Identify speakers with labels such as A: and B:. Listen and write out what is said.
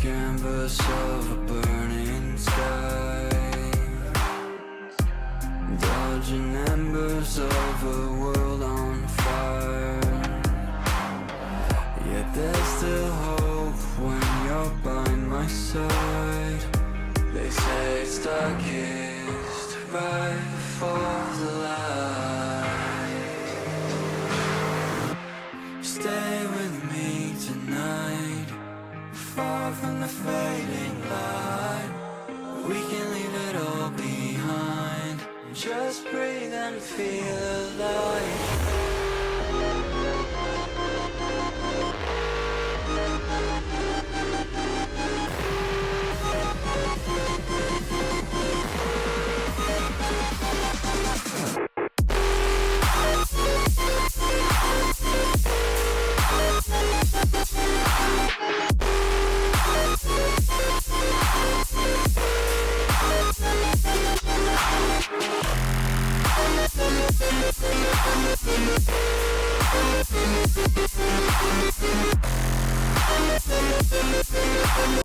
A: canvas of a burning sky, dodging embers of a world on fire. Yet there's still hope when you're by my side. They say it's darkest right for the light. Stay with me tonight, far from the fading light. We can leave it all behind, just breathe and feel